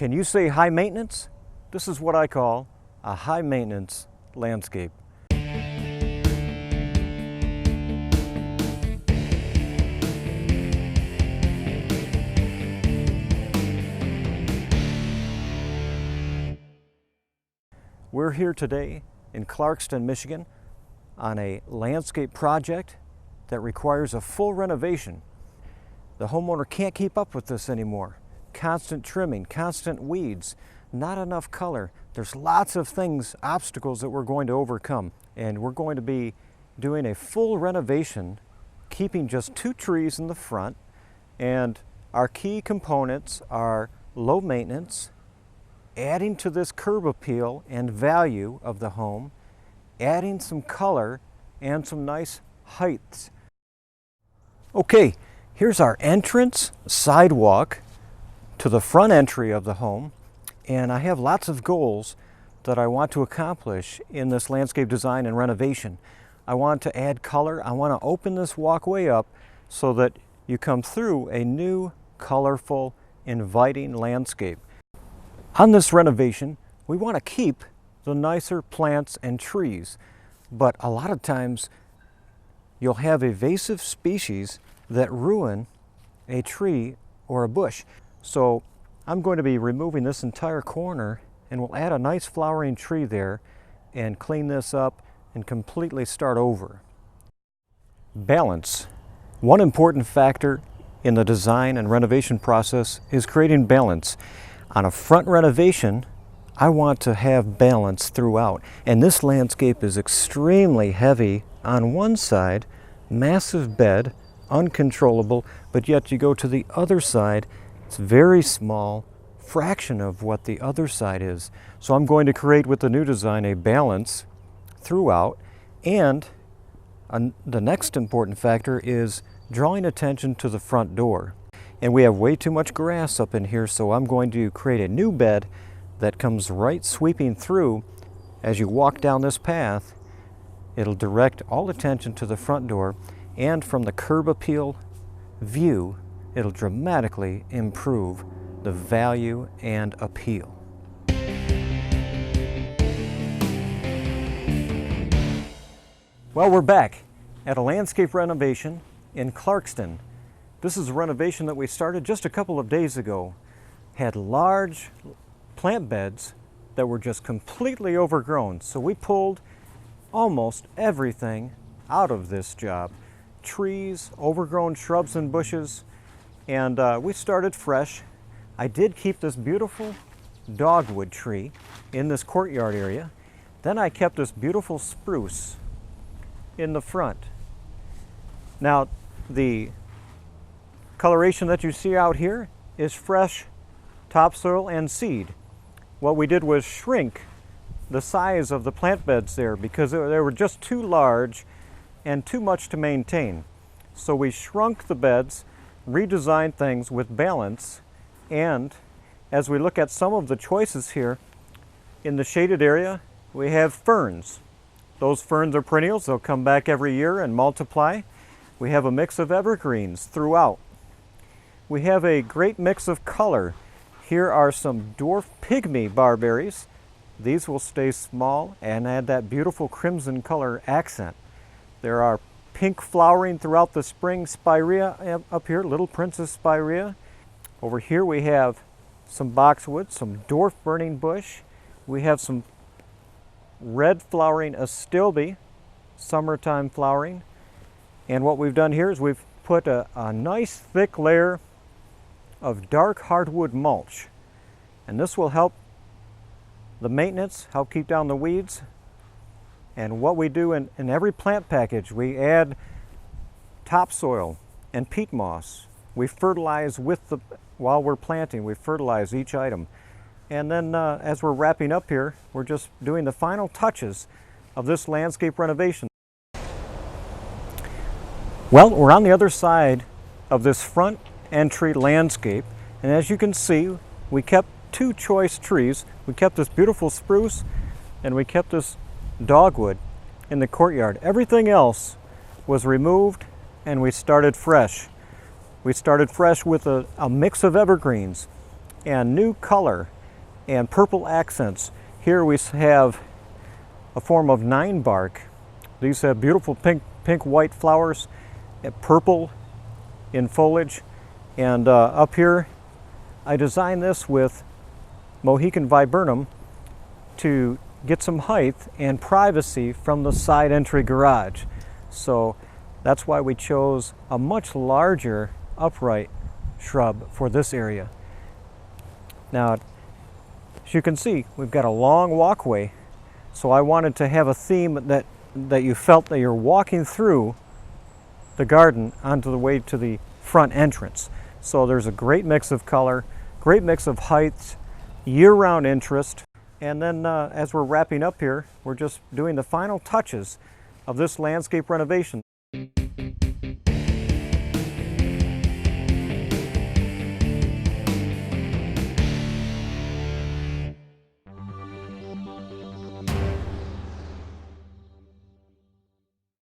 Can you say high maintenance? This is what I call a high maintenance landscape. We're here today in Clarkston, Michigan on a landscape project that requires a full renovation. The homeowner can't keep up with this anymore. Constant trimming, constant weeds, not enough color. There's lots of things, obstacles that we're going to overcome. And we're going to be doing a full renovation, keeping just 2 trees in the front. And our key components are low maintenance, adding to this curb appeal and value of the home, adding some color and some nice heights. Okay, here's our entrance sidewalk to the front entry of the home, and I have lots of goals that I want to accomplish in this landscape design and renovation. I want to add color. I want to open this walkway up so that you come through a new, colorful, inviting landscape. On this renovation, we want to keep the nicer plants and trees, but a lot of times you'll have invasive species that ruin a tree or a bush. So I'm going to be removing this entire corner, and we'll add a nice flowering tree there and clean this up and completely start over. Balance. One important factor in the design and renovation process is creating balance. On a front renovation, I want to have balance throughout, and this landscape is extremely heavy on one side, massive bed, uncontrollable, but yet you go to the other side, it's very small, fraction of what the other side is. So I'm going to create with the new design a balance throughout, and the next important factor is drawing attention to the front door. And we have way too much grass up in here, so I'm going to create a new bed that comes right sweeping through. As you walk down this path, it'll direct all attention to the front door, and from the curb appeal view, it'll dramatically improve the value and appeal. Well, we're back at a landscape renovation in Clarkston. This is a renovation that we started just a couple of days ago. Had large plant beds that were just completely overgrown. So we pulled almost everything out of this job. Trees, overgrown shrubs and bushes, and we started fresh. I did keep this beautiful dogwood tree in this courtyard area. Then I kept this beautiful spruce in the front. Now, the coloration that you see out here is fresh topsoil and seed. What we did was shrink the size of the plant beds there because they were just too large and too much to maintain. So we shrunk the beds, redesigned things with balance, and as we look at some of the choices here, in the shaded area we have ferns. Those ferns are perennials, they'll come back every year and multiply. We have a mix of evergreens throughout. We have a great mix of color. Here are some dwarf pygmy barberries. These will stay small and add that beautiful crimson color accent. There are pink flowering throughout the spring spirea up here, little princess spirea. Over here we have some boxwood, some dwarf burning bush. We have some red flowering astilbe, summertime flowering. And what we've done here is we've put a nice thick layer of dark hardwood mulch, and this will help the maintenance, help keep down the weeds. And what we do in every plant package, we add topsoil and peat moss. We fertilize while we're planting, we fertilize each item. And then as we're wrapping up here, we're just doing the final touches of this landscape renovation. Well, we're on the other side of this front entry landscape, and as you can see, we kept 2 choice trees. We kept this beautiful spruce and we kept this dogwood in the courtyard. Everything else was removed and we started fresh. We started fresh with a mix of evergreens. and new color and purple accents. Here we have a form of 9 bark. These have beautiful pink white flowers, purple in foliage, and up here I designed this with Mohican viburnum to get some height and privacy from the side entry garage. So that's why we chose a much larger upright shrub for this area. Now, as you can see, we've got a long walkway, so I wanted to have a theme that you felt that you're walking through the garden onto the way to the front entrance. So there's a great mix of color, great mix of height, year-round interest. And then as we're wrapping up here, we're just doing the final touches of this landscape renovation.